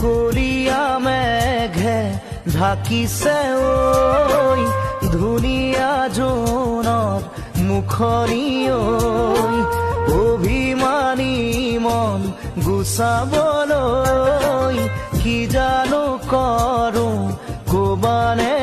কলিয়া মেঘে ঢাকিছে ঐ ধুনীয়া জোনৰ মুখনি ঐ অভিমানী মন গুচাবলৈ কি জানো কৰোঁ ক'বানে